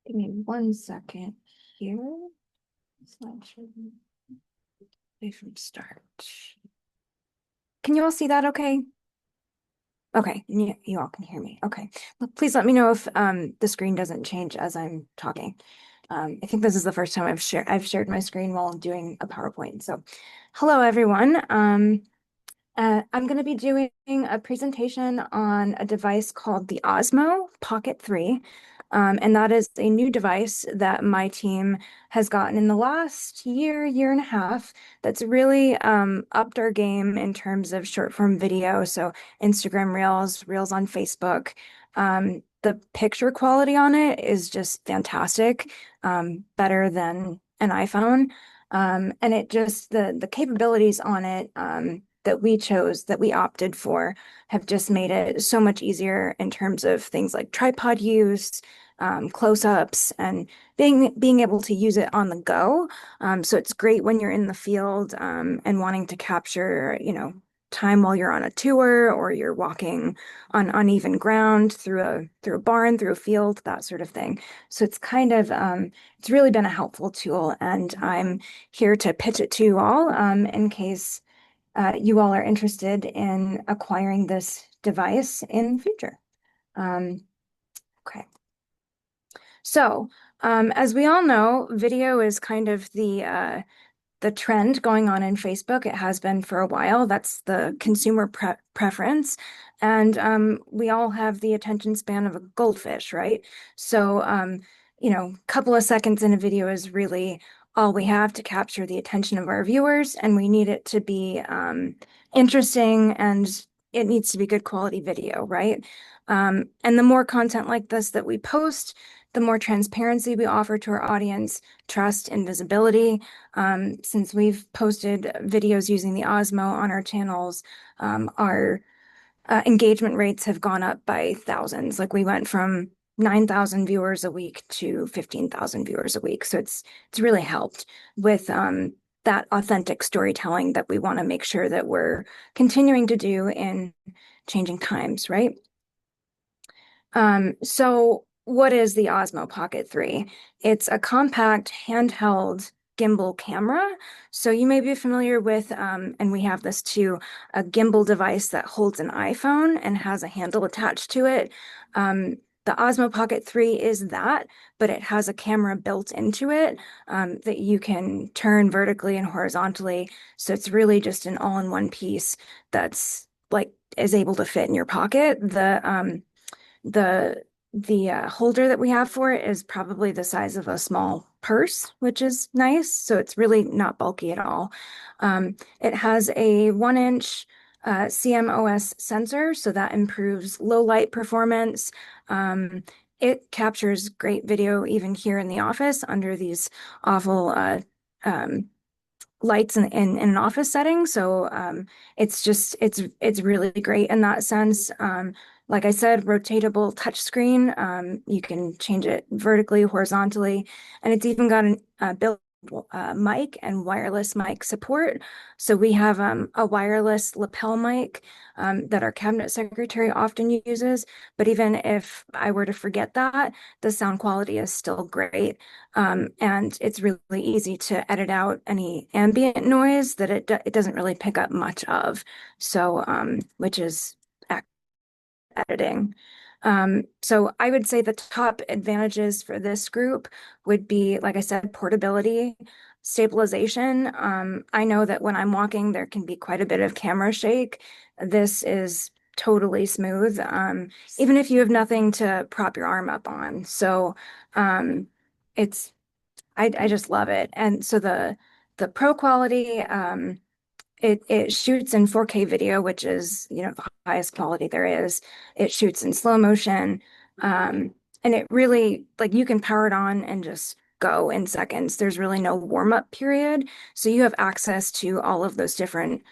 Give me 1 second here. Slideshow. Play from start. Can you all see that okay? Okay, you all can hear me. Okay. Please let me know if the screen doesn't change as I'm talking. I think this is the first time I've shared my screen while doing a PowerPoint. So, hello everyone. I'm going to be doing a presentation on a device called the Osmo Pocket 3. And that is a new device that my team has gotten in the last year and a half that's really upped our game in terms of short form video. So Instagram Reels, Reels on Facebook. The picture quality on it is just fantastic, better than an iPhone. And the capabilities on it, that we chose, that we opted for, have just made it so much easier in terms of things like tripod use, close-ups, and being able to use it on the go. So it's great when you're in the field, and wanting to capture, time while you're on a tour or you're walking on uneven ground through a barn, through a field, that sort of thing. So it's really been a helpful tool, and I'm here to pitch it to you all, in case you all are interested in acquiring this device in the future. Um, okay. So, as we all know, video is kind of the trend going on in Facebook. It has been for a while. That's the consumer preference. And we all have the attention span of a goldfish, right? So, a couple of seconds in a video is really all we have to capture the attention of our viewers, and we need it to be interesting, and it needs to be good quality video, right? And the more content like this that we post, the more transparency we offer to our audience, trust and visibility. Since we've posted videos using the Osmo on our channels, our engagement rates have gone up by thousands. Like we went from 9,000 viewers a week to 15,000 viewers a week. So it's really helped with that authentic storytelling that we want to make sure that we're continuing to do in changing times, right? So what is the Osmo Pocket 3? It's a compact handheld gimbal camera. So you may be familiar with, and we have this too, a gimbal device that holds an iPhone and has a handle attached to it. The Osmo Pocket 3 is that, but it has a camera built into it, that you can turn vertically and horizontally. So it's really just an all-in-one piece that's like is able to fit in your pocket. The holder that we have for it is probably the size of a small purse, which is nice. So it's really not bulky at all. It has a 1-inch CMOS sensor, so that improves low light performance. It captures great video even here in the office under these awful um, lights in an office setting. So it's really great in that sense. Like I said, rotatable touchscreen. You can change it vertically, horizontally, and it's even got a built mic and wireless mic support. So we have a wireless lapel mic that our cabinet secretary often uses. But even if I were to forget that, the sound quality is still great. And it's really easy to edit out any ambient noise that it doesn't really pick up much of. So, which is editing. So I would say the top advantages for this group would be, like I said, portability, stabilization. I know that when I'm walking, there can be quite a bit of camera shake. This is totally smooth, even if you have nothing to prop your arm up on. So it's I just love it. And so the pro quality, it shoots in 4K video, which is, the highest quality there is. It shoots in slow motion. And it really, like, you can power it on and just go in seconds. There's really no warm-up period. So you have access to all of those different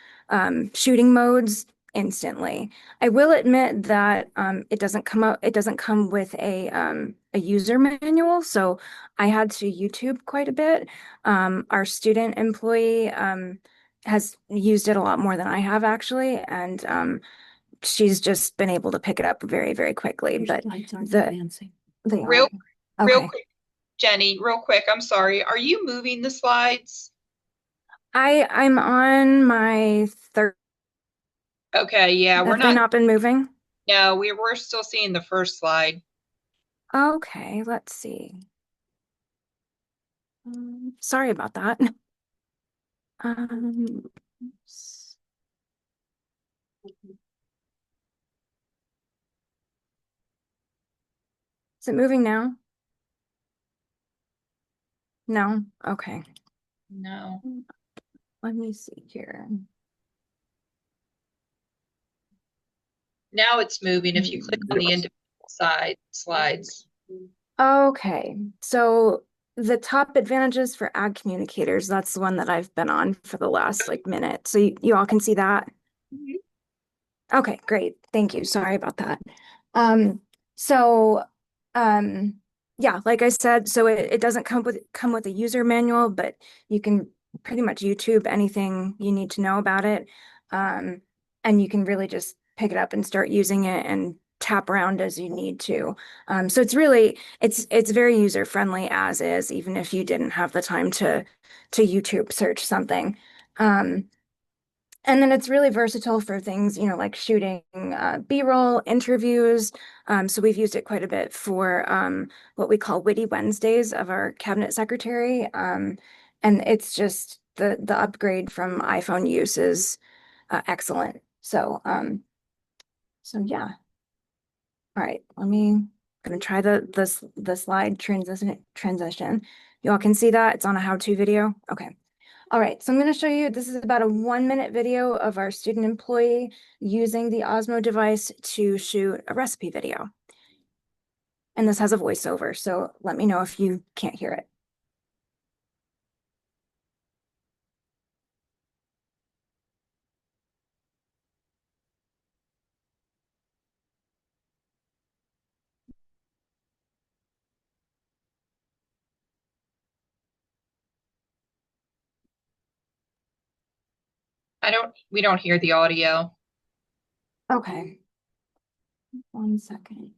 shooting modes instantly. I will admit that it doesn't come with a user manual. So I had to YouTube quite a bit. Our student employee has used it a lot more than I have actually, and she's just been able to pick it up very, very quickly. But they Real, are. real Okay. quick, Jenny, real quick. I'm sorry. Are you moving the slides? I'm on my third. Okay, yeah, we're Have they not. not been moving? No, we're still seeing the first slide. Okay, let's see. Sorry about that. Is it moving now? No? Okay. No. Let me see here. Now it's moving if you click on the Hmm. individual side slides. Okay, so the top advantages for ad communicators, that's the one that I've been on for the last like minute. So you all can see that? Mhm. Okay, great. Thank you. Sorry about that. Um, so um yeah, like I said, so it doesn't come with a user manual, but you can pretty much YouTube anything you need to know about it. Um, and you can really just pick it up and start using it and tap around as you need to. So it's really it's very user friendly as is, even if you didn't have the time to YouTube search something. Um, and then it's really versatile for things, like shooting B-roll, interviews. So we've used it quite a bit for what we call Witty Wednesdays of our cabinet secretary. And it's just the upgrade from iPhone use is excellent. So yeah. All right, gonna try the slide transition. You all can see that it's on a how-to video. Okay. All right, so I'm going to show you, this is about a 1 minute video of our student employee using the Osmo device to shoot a recipe video. And this has a voiceover, so let me know if you can't hear it. We don't hear the audio. Okay, 1 second.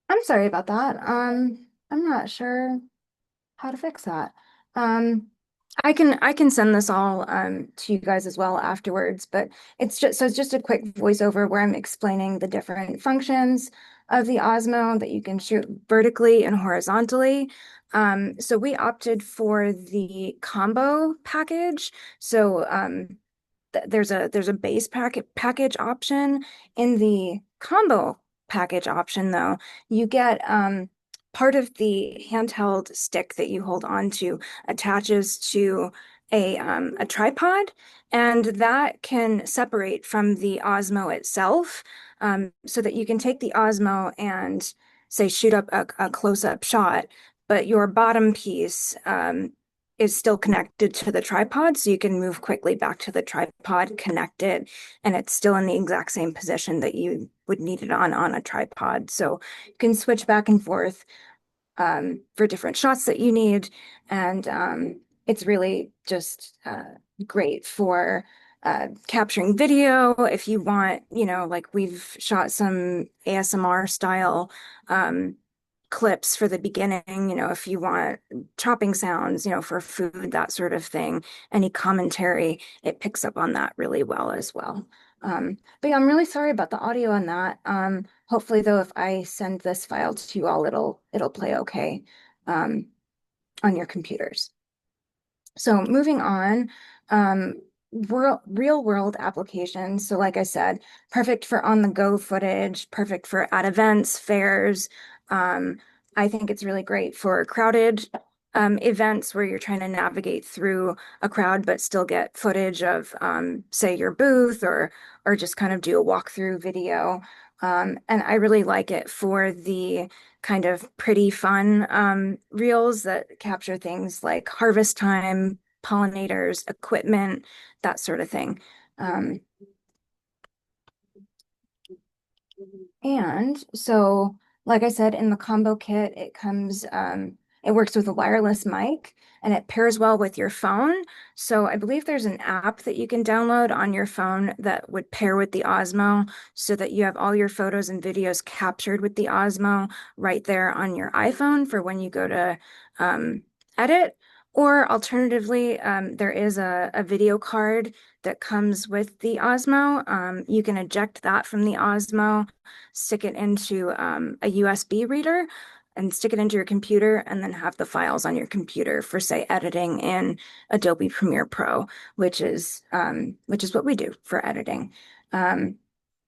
I'm sorry about that. I'm not sure how to fix that. Um, I can send this all to you guys as well afterwards, but it's just a quick voiceover where I'm explaining the different functions of the Osmo that you can shoot vertically and horizontally. So we opted for the combo package. So there's a base package option. In the combo package option, though, you get part of the handheld stick that you hold on to attaches to a tripod, and that can separate from the Osmo itself, so that you can take the Osmo and say shoot up a close-up shot, but your bottom piece is still connected to the tripod, so you can move quickly back to the tripod, connect it, and it's still in the exact same position that you would need it on a tripod. So you can switch back and forth for different shots that you need, and it's really just great for capturing video if you want, like we've shot some ASMR style clips for the beginning, if you want chopping sounds, for food, that sort of thing, any commentary, it picks up on that really well as well. But yeah, I'm really sorry about the audio on that. Hopefully though, if I send this file to you all, it'll play okay um, on your computers. So moving on, real world applications. So like I said, perfect for on the go footage, perfect for at events, fairs. Um, I think it's really great for crowded events where you're trying to navigate through a crowd but still get footage of, say, your booth or just kind of do a walkthrough video. And I really like it for the kind of pretty fun reels that capture things like harvest time, pollinators, equipment, that sort of thing. Um, And so, like I said, in the combo kit, it works with a wireless mic and it pairs well with your phone. So I believe there's an app that you can download on your phone that would pair with the Osmo so that you have all your photos and videos captured with the Osmo right there on your iPhone for when you go to um, edit. Or alternatively, there is a video card that comes with the Osmo. You can eject that from the Osmo, stick it into a USB reader and stick it into your computer and then have the files on your computer for, say, editing in Adobe Premiere Pro, which is what we do for editing. Um,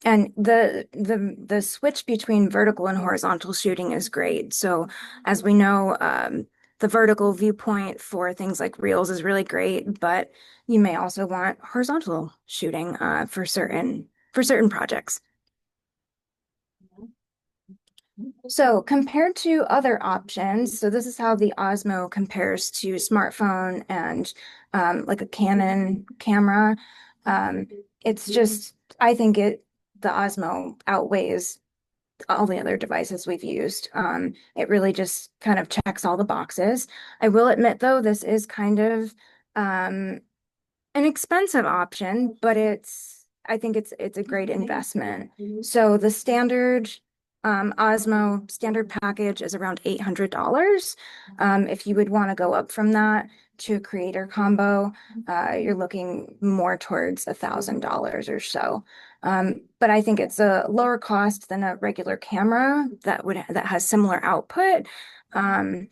and the switch between vertical and horizontal shooting is great. So as we know, the vertical viewpoint for things like reels is really great, but you may also want horizontal shooting for certain projects. So compared to other options, so this is how the Osmo compares to smartphone and like a Canon camera. Um, it's just, I think the Osmo outweighs all the other devices we've used. It really just kind of checks all the boxes. I will admit though, this is kind of um, an expensive option, but I think it's a great investment. So the standard Osmo standard package is around $800. If you would want to go up from that to a creator combo, you're looking more towards $1,000 or so. But I think it's a lower cost than a regular camera that has similar output. And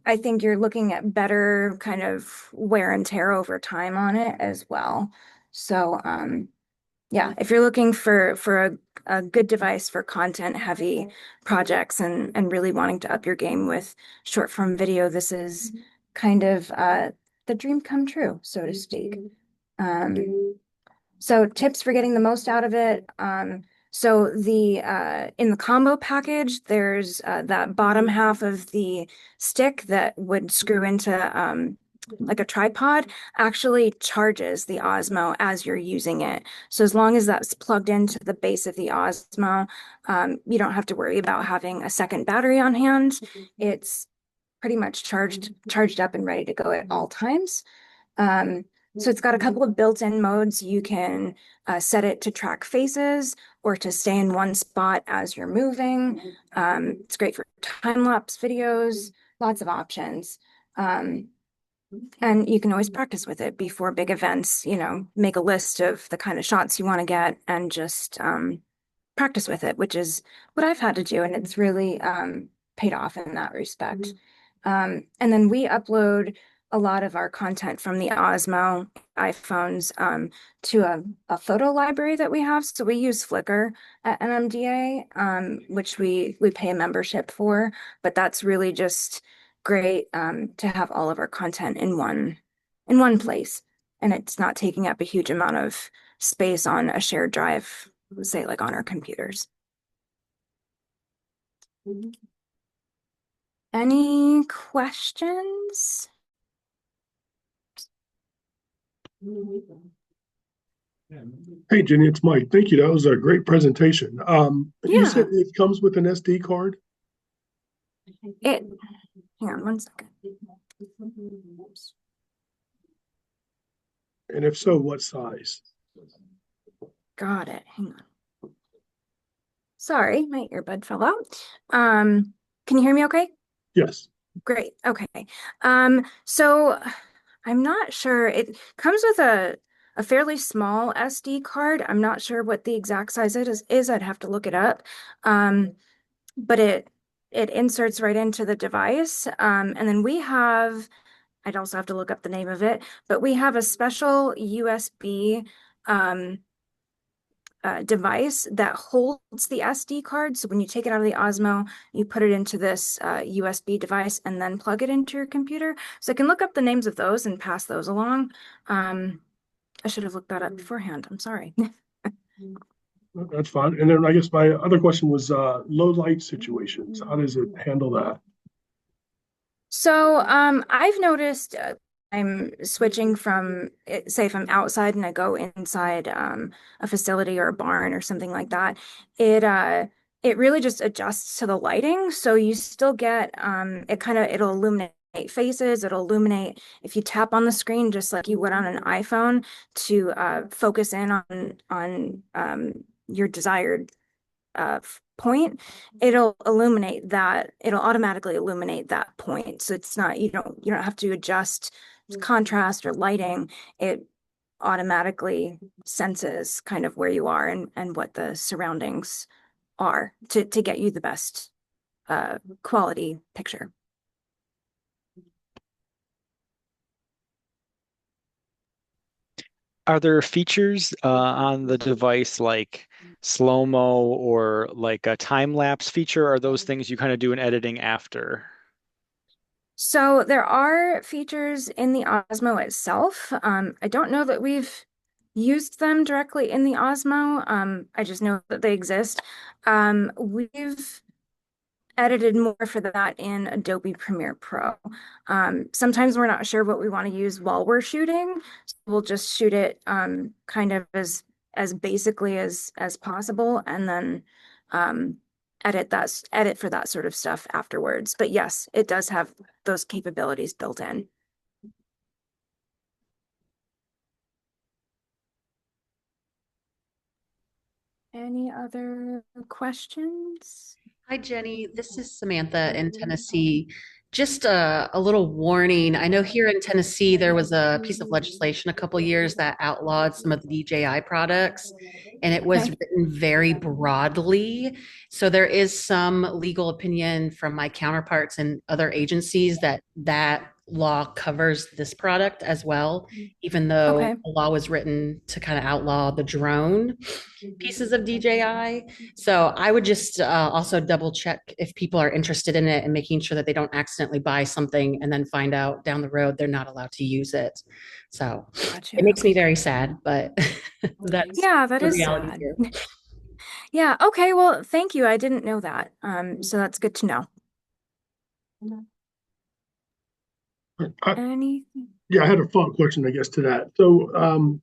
I think you're looking at better kind of wear and tear over time on it as well. So, yeah, if you're looking for a good device for content heavy projects and really wanting to up your game with short form video, this is kind of the dream come true, so to speak. Um, so tips for getting the most out of it. So the in the combo package, there's that bottom half of the stick that would screw into like a tripod actually charges the Osmo as you're using it. So as long as that's plugged into the base of the Osmo, you don't have to worry about having a second battery on hand. It's pretty much charged up and ready to go at all times. Um, so it's got a couple of built-in modes. You can set it to track faces or to stay in one spot as you're moving. It's great for time-lapse videos, lots of options. Um, and you can always practice with it before big events, make a list of the kind of shots you want to get and just practice with it, which is what I've had to do, and it's really paid off in that respect. And then we upload a lot of our content from the Osmo iPhones to a photo library that we have. So we use Flickr at NMDA, which we pay a membership for, but that's really just great to have all of our content in one place, and it's not taking up a huge amount of space on a shared drive, say like on our computers. Any questions? Hey, Jenny, it's Mike. Thank you. That was a great presentation. You said Yeah, it comes with an SD card, it, hang on one second. and if so, what size? Got it. Hang on. Sorry, my earbud fell out. Can you hear me okay? Yes. Great. Okay. So I'm not sure. It comes with a fairly small SD card. I'm not sure what the exact size it is. I'd have to look it up. But it inserts right into the device. And then I'd also have to look up the name of it, but we have a special USB um, device that holds the SD card. So when you take it out of the Osmo, you put it into this USB device and then plug it into your computer. So I can look up the names of those and pass those along. I should have looked that up beforehand. I'm sorry. That's fine. And then I guess my other question was low light situations. How does it handle that? So I've noticed I'm switching from, say, if I'm outside and I go inside a facility or a barn or something like that, it really just adjusts to the lighting. So you still get it'll illuminate faces, it'll illuminate if you tap on the screen just like you would on an iPhone to focus in on your desired point, it'll automatically illuminate that point. So it's not, you don't have to adjust contrast or lighting. It automatically senses kind of where you are and what the surroundings are to get you the best quality picture. Are there features on the device like slow-mo or like a time lapse feature? Are those things you kind of do in editing after? So there are features in the Osmo itself. I don't know that we've used them directly in the Osmo. I just know that they exist. We've edited more for that in Adobe Premiere Pro. Sometimes we're not sure what we want to use while we're shooting. So we'll just shoot it kind of as basically as possible, and then um, edit for that sort of stuff afterwards. But yes, it does have those capabilities built in. Any other questions? Hi, Jenny. This is Samantha in Tennessee. Just a little warning. I know here in Tennessee, there was a piece of legislation a couple years that outlawed some of the DJI products, and it was Okay. written very broadly. So there is some legal opinion from my counterparts in other agencies that that law covers this product as well, even though Okay. the law was written to kind of outlaw the drone pieces of DJI. So I would just also double check if people are interested in it and making sure that they don't accidentally buy something and then find out down the road they're not allowed to use it. So it Gotcha. makes me Okay. very sad, but that's Yeah, that the is reality sad. here. Yeah, okay, well, thank you. I didn't know that. So that's good to know. I, Anything? yeah, I had a follow-up question, I guess, to that. So,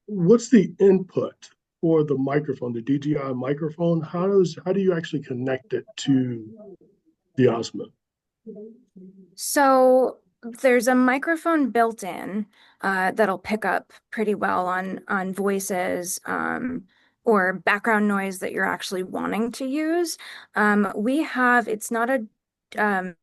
what's the input for the microphone, the DJI microphone? How do you actually connect it to the Osmo? So there's a microphone built in that'll pick up pretty well on voices or background noise that you're actually wanting to use. It's not a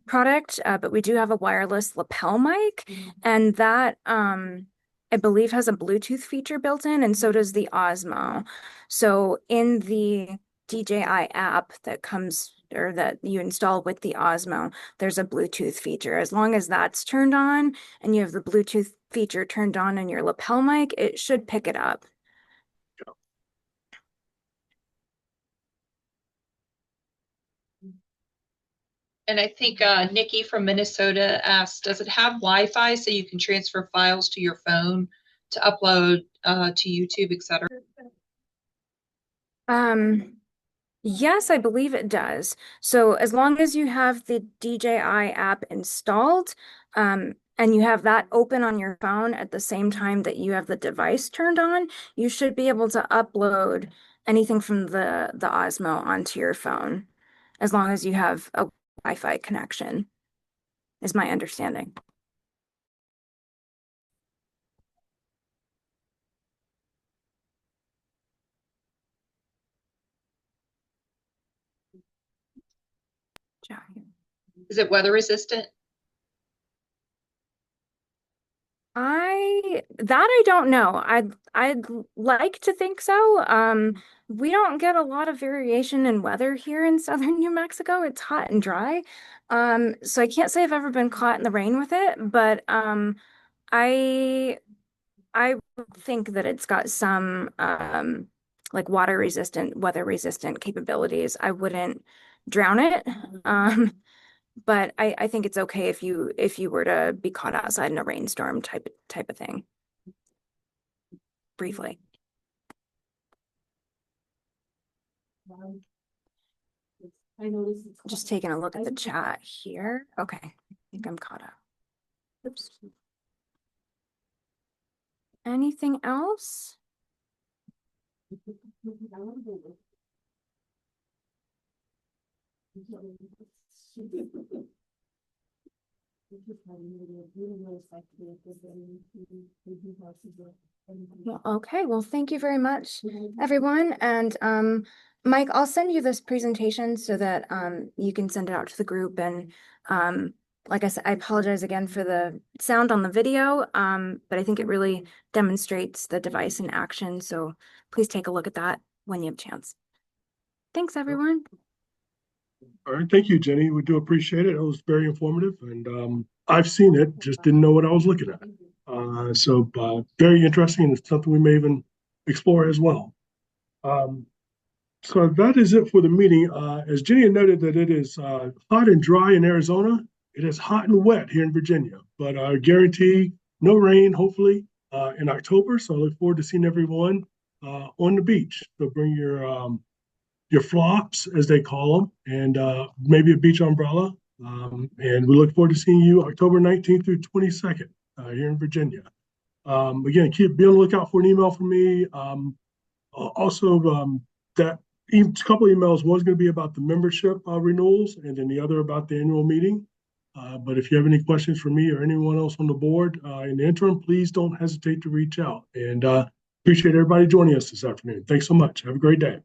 product, but we do have a wireless lapel mic, and that I believe has a Bluetooth feature built in, and so does the Osmo. So in the DJI app that comes or that you install with the Osmo, there's a Bluetooth feature. As long as that's turned on and you have the Bluetooth feature turned on in your lapel mic, it should pick it up. And I think Nikki from Minnesota asked, does it have Wi-Fi so you can transfer files to your phone to upload to YouTube, etc.? Um, Yes, I believe it does. So as long as you have the DJI app installed, and you have that open on your phone at the same time that you have the device turned on, you should be able to upload anything from the Osmo onto your phone, as long as you have a Wi-Fi connection, is my understanding. Is it weather resistant? I don't know. I'd like to think so. We don't get a lot of variation in weather here in southern New Mexico. It's hot and dry. So I can't say I've ever been caught in the rain with it, but I I think that it's got some like water resistant, weather resistant capabilities. I wouldn't drown it. Um, but I think it's okay if you were to be caught outside in a rainstorm type of thing, briefly. Just taking a look at the chat here. Okay, I think I'm caught up. Oops. Anything else? Well, okay, well, thank you very much, everyone. And Mike, I'll send you this presentation so that you can send it out to the group. And like I said, I apologize again for the sound on the video, but I think it really demonstrates the device in action. So please take a look at that when you have a chance. Thanks, everyone. All right, thank you, Jenny. We do appreciate it. It was very informative, and I've seen it, just didn't know what I was looking at. So very interesting, and it's something we may even explore as well. So that is it for the meeting. As Jenny had noted that it is hot and dry in Arizona. It is hot and wet here in Virginia, but I guarantee no rain, hopefully, in October. So I look forward to seeing everyone on the beach. So bring your flops, as they call them, and maybe a beach umbrella. And we look forward to seeing you October 19th through 22nd here in Virginia. Again, be on the lookout for an email from me. Also, that couple emails, one's going to be about the membership renewals, and then the other about the annual meeting. But if you have any questions for me or anyone else on the board in the interim, please don't hesitate to reach out. And appreciate everybody joining us this afternoon. Thanks so much. Have a great day.